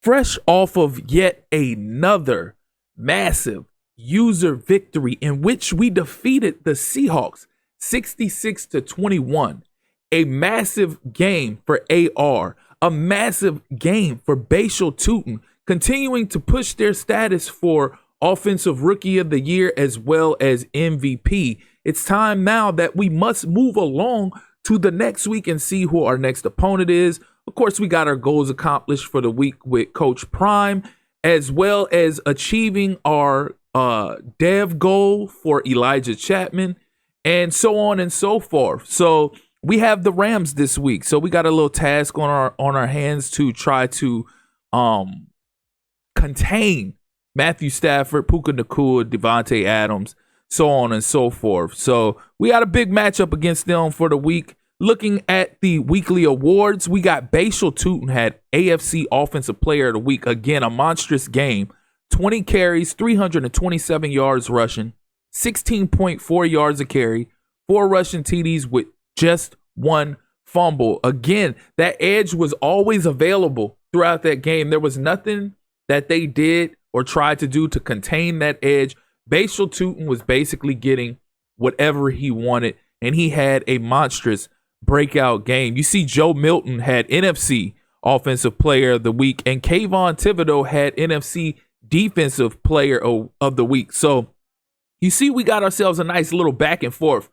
fresh off of yet another massive user victory in which we defeated the Seahawks 66-21. A massive game for AR, a massive game for Bashal Tutin, continuing to push their status for Offensive Rookie of the Year as well as MVP. It's time now that we must move along to the next week and see who our next opponent is. Of course, we got our goals accomplished for the week with Coach Prime, as well as achieving our dev goal for Elijah Chapman, and so on and so forth. So we have the Rams this week. So we got a little task on our hands to try to contain Matthew Stafford, Puka Nacua, Devontae Adams, so on and so forth. So we got a big matchup against them for the week. Looking at the weekly awards, we got Bashal Tutin had AFC Offensive Player of the Week. Again, a monstrous game. 20 carries, 327 yards rushing, 16.4 yards a carry, 4 rushing TDs with just 1 fumble. Again, that edge was always available throughout that game. There was nothing that they did or tried to do to contain that edge. Bashal Tutin was basically getting whatever he wanted, and he had a monstrous breakout game. You see, Joe Milton had NFC Offensive Player of the Week, and Kayvon Thibodeau had NFC Defensive Player of the Week. So you see, we got ourselves a nice little back and forth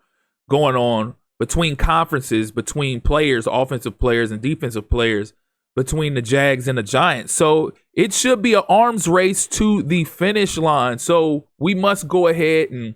going on between conferences, between players, offensive players and defensive players, between the Jags and the Giants. So it should be an arms race to the finish line. So we must go ahead and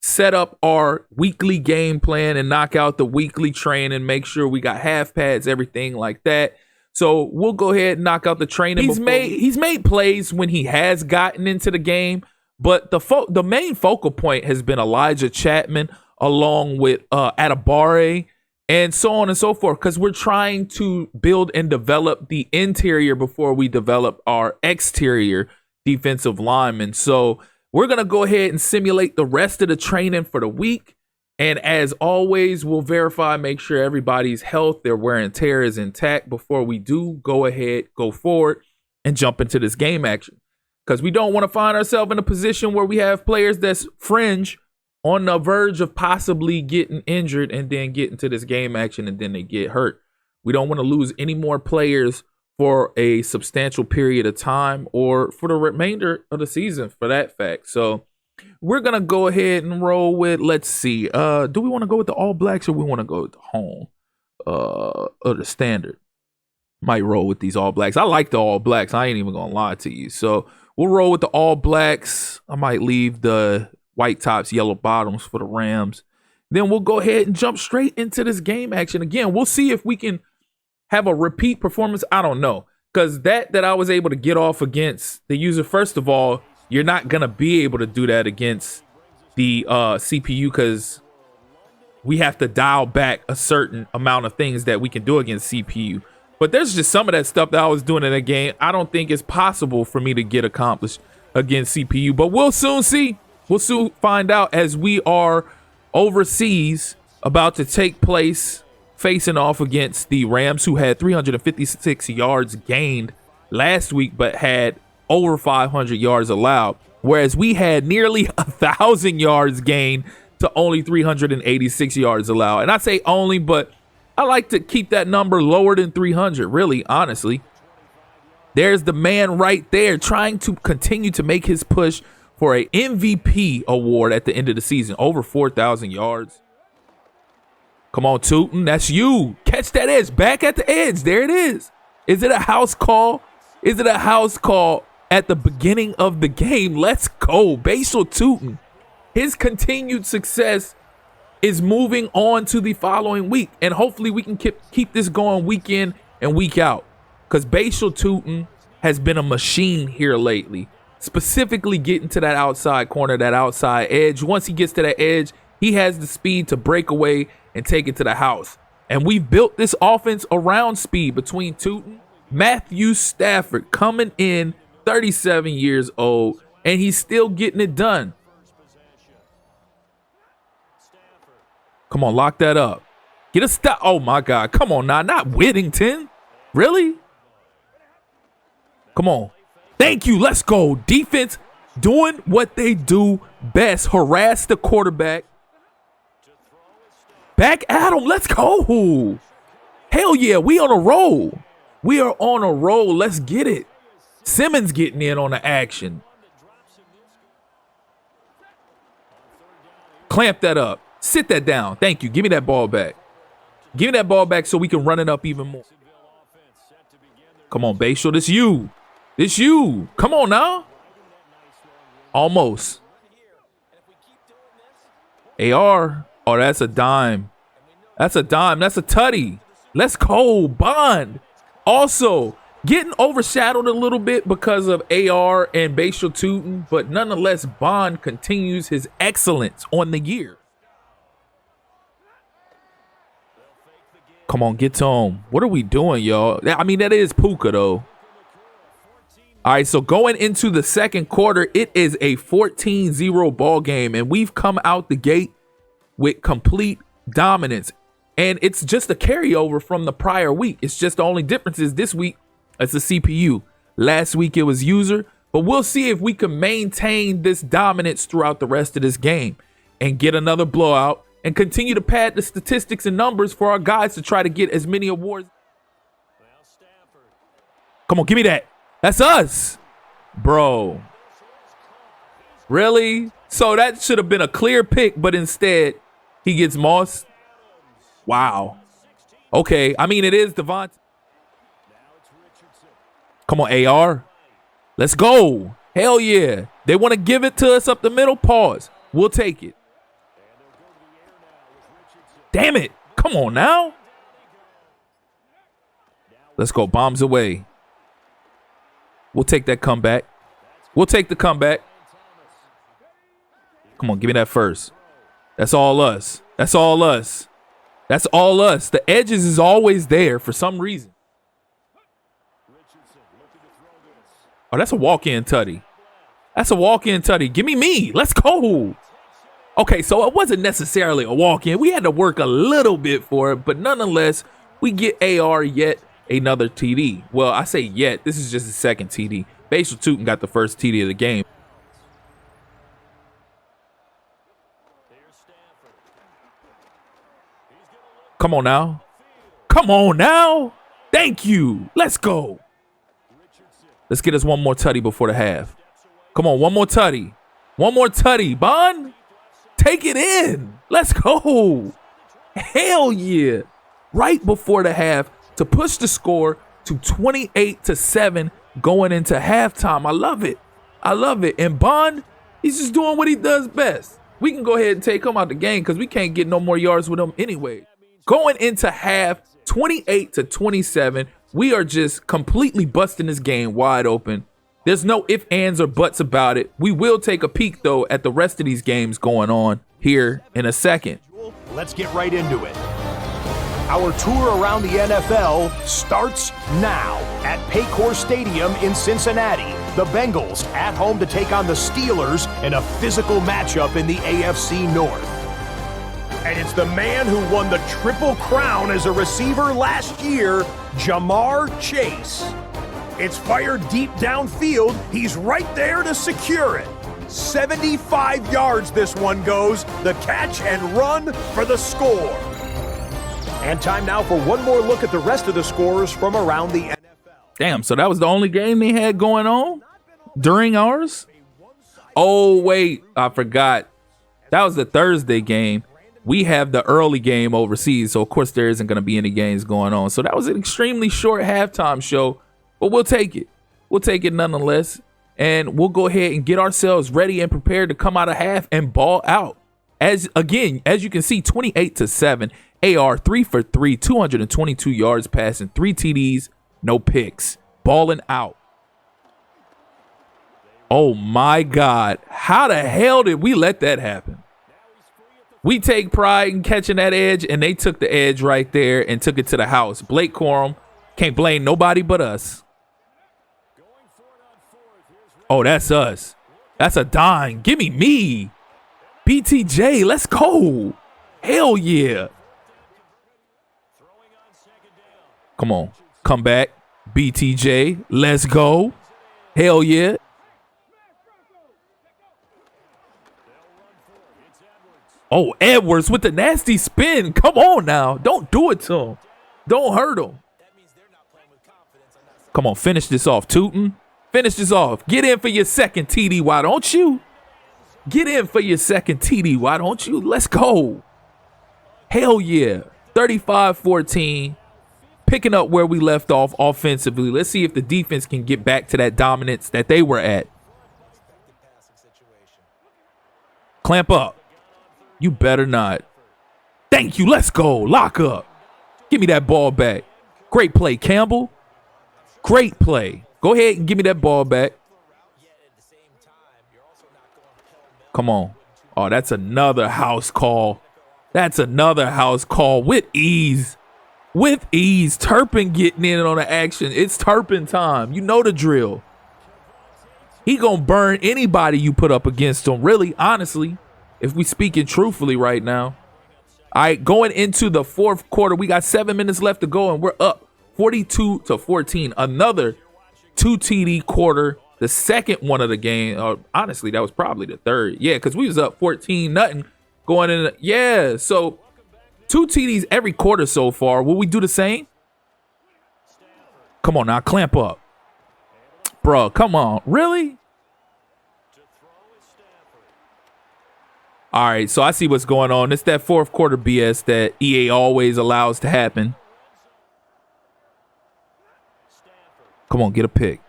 set up our weekly game plan and knock out the weekly training, make sure we got half pads, everything like that. So we'll go ahead and knock out the training. He's made plays when he has gotten into the game, but the main focal point has been Elijah Chapman along with Adibare and so on and so forth, because we're trying to build and develop the interior before we develop our exterior defensive linemen. So we're going to go ahead and simulate the rest of the training for the week. And as always, we'll verify, make sure everybody's health, their wear and tear is intact before we do go ahead, go forward, and jump into this game action. Because we don't want to find ourselves in a position where we have players that's fringe on the verge of possibly getting injured and then get into this game action and then they get hurt. We don't want to lose any more players for a substantial period of time or for the remainder of the season for that fact. So we're going to go ahead and roll with, let's see, do we want to go with the All Blacks or we want to go with the home or the standard? Might roll with these All Blacks. I like the All Blacks. I ain't even going to lie to you. So we'll roll with the All Blacks. I might leave the white tops, yellow bottoms for the Rams. Then we'll go ahead and jump straight into this game action. Again, we'll see if we can have a repeat performance. I don't know, because that I was able to get off against the user, first of all, you're not going to be able to do that against the CPU because we have to dial back a certain amount of things that we can do against CPU. But there's just some of that stuff that I was doing in that game I don't think it's possible for me to get accomplished against CPU. But we'll soon see. We'll soon find out as we are overseas about to take place facing off against the Rams, who had 356 yards gained last week but had over 500 yards allowed, whereas we had nearly 1,000 yards gained to only 386 yards allowed. And I say only, but I like to keep that number lower than 300, really, honestly. There's the man right there trying to continue to make his push for a MVP award at the end of the season, over 4,000 yards. Come on, Tutin, that's you. Catch that edge, back at the edge. There it is. Is it a house call? Is it a house call at the beginning of the game? Let's go. Bashal Tutin. His continued success is moving on to the following week, and hopefully we can keep this going week in and week out, because Bashal Tutin has been a machine here lately, specifically getting to that outside corner, that outside edge. Once he gets to that edge, he has the speed to break away and take it to the house. And we've built this offense around speed between Tutin, Matthew Stafford coming in 37 years old, and he's still getting it done. Come on, lock that up. Get a stop. Oh, my God. Come on now. Not Whittington. Really? Come on. Thank you. Let's go. Defense doing what they do best. Harass the quarterback. Back at him. Let's go. Hell yeah. We on a roll. We are on a roll. Let's get it. Simmons getting in on the action. Clamp that up. Sit that down. Thank you. Give me that ball back. Give me that ball back so we can run it up even more. Come on, Bashal. This you. This you. Come on now. Almost. AR. Oh, that's a dime. That's a dime. That's a tutty. Let's go. Bond. Also, getting overshadowed a little bit because of AR and Bashal Tootin, but nonetheless, Bond continues his excellence on the year. Come on, get to him. What are we doing, y'all? I mean, that is Puka, though. All right, so going into the second quarter, it is a 14-0 ball game, and we've come out the gate with complete dominance. And it's just a carryover from the prior week. It's just the only difference is this week, it's the CPU. Last week, it was user. But we'll see if we can maintain this dominance throughout the rest of this game and get another blowout and continue to pad the statistics and numbers for our guys to try to get as many awards. Come on, give me that. That's us. Bro. Really? So that should have been a clear pick, but instead he gets Moss. Wow. Okay. I mean, it is Devontae. Come on, AR. Let's go. Hell yeah. They want to give it to us up the middle. Pause. We'll take it. Damn it. Come on now. Let's go. Bombs away. We'll take that comeback. We'll take the comeback. Come on, give me that first. That's all us. That's all us. That's all us. The edges is always there for some reason. Oh, that's a walk-in tutty. That's a walk-in tutty. Give me me. Let's go. Okay, so it wasn't necessarily a walk-in. We had to work a little bit for it, but nonetheless, we get AR yet another TD. Well, I say yet. This is just the second TD. Bashal Tootin got the first TD of the game. Come on now. Come on now. Thank you. Let's go. Let's get us one more tutty before the half. Come on, one more tutty. One more tutty. Bond, take it in. Let's go. Hell yeah. Right before the half to push the score to 28-7 going into halftime. I love it. I love it. And Bond, he's just doing what he does best. We can go ahead and take him out the game because we can't get no more yards with him anyway. Going into half, 28-27, we are just completely busting this game wide open. There's no ifs, ands, or buts about it. We will take a peek, though, at the rest of these games going on here in a second. Let's get right into it. Our tour around the NFL starts now at Paycor Stadium in Cincinnati. The Bengals at home to take on the Steelers in a physical matchup in the AFC North. And it's the man who won the Triple Crown as a receiver last year, Jamar Chase. It's fired deep downfield. He's right there to secure it. 75 yards this one goes. The catch and run for the score. And time now for one more look at the rest of the scores from around the NFL. Damn, so that was the only game they had going on during ours? Oh, wait, I forgot. That was the Thursday game. We have the early game overseas, so of course there isn't going to be any games going on. So that was an extremely short halftime show, but we'll take it. We'll take it nonetheless, and we'll go ahead and get ourselves ready and prepared to come out of half and ball out. As you can see, 28-7, AR 3 for 3, 222 yards passing, 3 TDs, no picks, balling out. Oh my God, how the hell did we let that happen? We take pride in catching that edge, and they took the edge right there and took it to the house. Blake Corum, can't blame nobody but us. Oh, that's us. That's a dime. Give me. BTJ, let's go. Hell yeah. Come on. Come back. BTJ, let's go. Hell yeah. Oh, Edwards with the nasty spin. Come on now. Don't do it to him. Don't hurt him. Come on, finish this off, Tootin. Finish this off. Get in for your second TD. Why don't you? Get in for your second TD. Why don't you? Let's go. Hell yeah. 35-14. Picking up where we left off offensively. Let's see if the defense can get back to that dominance that they were at. Clamp up. You better not. Thank you. Let's go. Lock up. Give me that ball back. Great play, Campbell. Great play. Go ahead and give me that ball back. Come on. Oh, that's another house call. That's another house call with ease. With ease. Turpin getting in on the action. It's Turpin time. You know the drill. He gonna burn anybody you put up against him, really, honestly, if we speaking truthfully right now. All right, going into the fourth quarter, we got 7 minutes left to go, and we're up 42-14. Another 2 TD quarter, the second one of the game. Honestly, that was probably the third. Yeah, because we was up 14-0 going in. Yeah, so 2 TDs every quarter so far. Will we do the same? Come on now, clamp up. Bro, come on. Really? All right, so I see what's going on. It's that fourth quarter BS that EA always allows to happen. Come on, get a pick.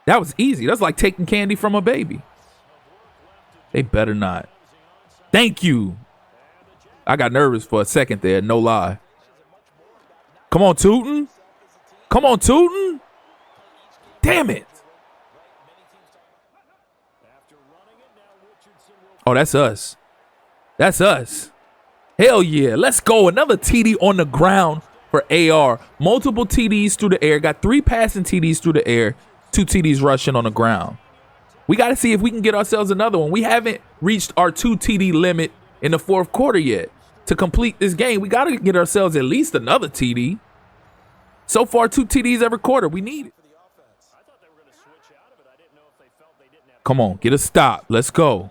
That was easy. That's like taking candy from a baby. They better not. Thank you. I got nervous for a second there, no lie. Come on, Tootin. Come on, Tootin. Damn it. Oh, that's us. That's us. Hell yeah. Let's go. Another TD on the ground for AR. Multiple TDs through the air. Got 3 passing TDs through the air. 2 TDs rushing on the ground. We got to see if we can get ourselves another one. We haven't reached our 2 TD limit in the fourth quarter yet. To complete this game, we got to get ourselves at least another TD. So far, 2 TDs every quarter. We need it. Come on, get a stop. Let's go.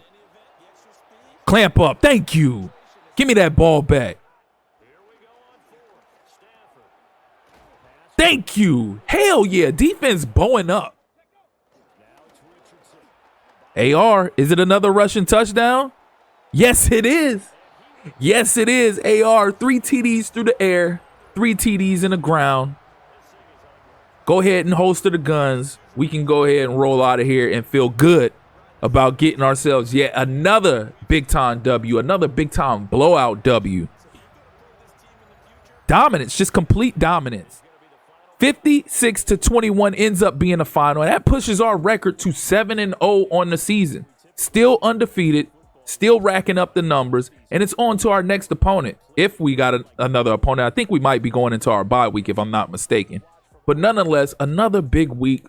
Clamp up. Thank you. Give me that ball back. Thank you. Hell yeah. Defense bowing up. AR, is it another rushing touchdown? Yes, it is. Yes, it is. AR, 3 TDs through the air, 3 TDs in the ground. Go ahead and holster the guns. We can go ahead and roll out of here and feel good about getting ourselves yet another big-time W, another big-time blowout W. Dominance, just complete dominance. 56-21 ends up being a final, and that pushes our record to 7-0 on the season. Still undefeated, still racking up the numbers, and it's on to our next opponent. If we got another opponent, I think we might be going into our bye week if I'm not mistaken. But nonetheless, another big week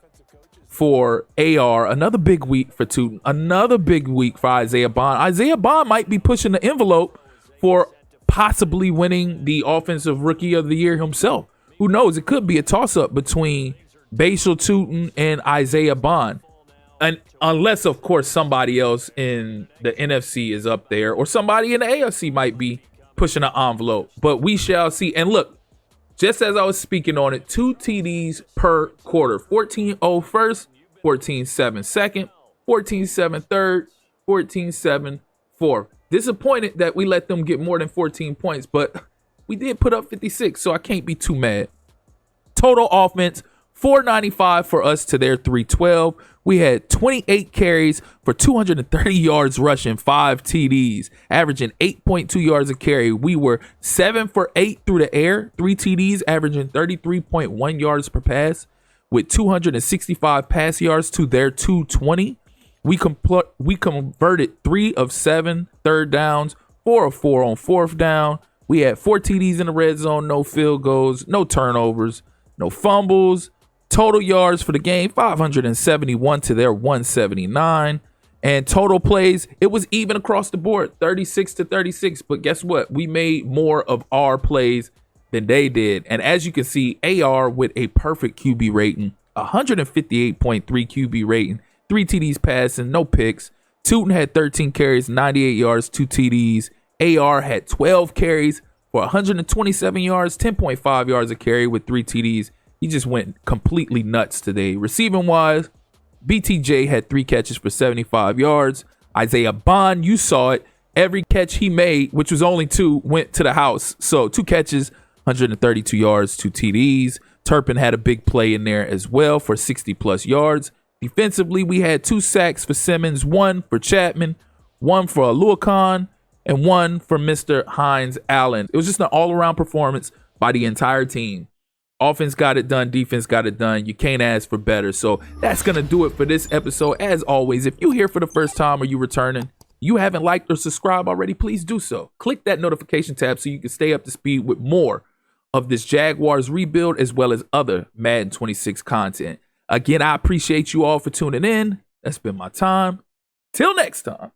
for AR, another big week for Tootin, another big week for Isaiah Bond. Isaiah Bond might be pushing the envelope for possibly winning the Offensive Rookie of the Year himself. Who knows? It could be a toss-up between Basal Tootin and Isaiah Bond. And unless, of course, somebody else in the NFC is up there, or somebody in the AFC might be pushing an envelope. But we shall see. And look, just as I was speaking on it, 2 TDs per quarter. 14-0 first, 14-7 second, 14-7 third, 14-7 fourth. Disappointed that we let them get more than 14 points, but we did put up 56, so I can't be too mad. Total offense, 495 for us to their 312. We had 28 carries for 230 yards rushing, 5 TDs, averaging 8.2 yards a carry. We were 7 for 8 through the air, 3 TDs, averaging 33.1 yards per pass, with 265 pass yards to their 220. We converted 3 of 7 third downs, 4 of 4 on fourth down. We had 4 TDs in the red zone, no field goals, no turnovers, no fumbles. Total yards for the game, 571 to their 179. And total plays, it was even across the board, 36-36. But guess what? We made more of our plays than they did. And as you can see, AR with a perfect QB rating 158.3 QB rating, 3 TDs passing, no picks. Tootin had 13 carries, 98 yards, 2 TDs. AR had 12 carries for 127 yards, 10.5 yards a carry with 3 TDs. He just went completely nuts today. Receiving wise, BTJ had 3 catches for 75 yards. Isaiah Bond, you saw it. Every catch he made, which was only 2, went to the house. So 2 catches, 132 yards, 2 TDs. Turpin had a big play in there as well for 60 plus yards. Defensively, we had 2 sacks for Simmons, 1 for Chapman, 1 for Aluakon, and 1 for Mr. Hines Allen. It was just an all-around performance by the entire team. Offense got it done. Defense got it done. You can't ask for better. So that's going to do it for this episode. As always, if you're here for the first time or you returning, you haven't liked or subscribed already, please do so. Click that notification tab so you can stay up to speed with more of this Jaguars rebuild as well as other Madden 26 content. Again, I appreciate you all for tuning in. That's been my time. Till next time.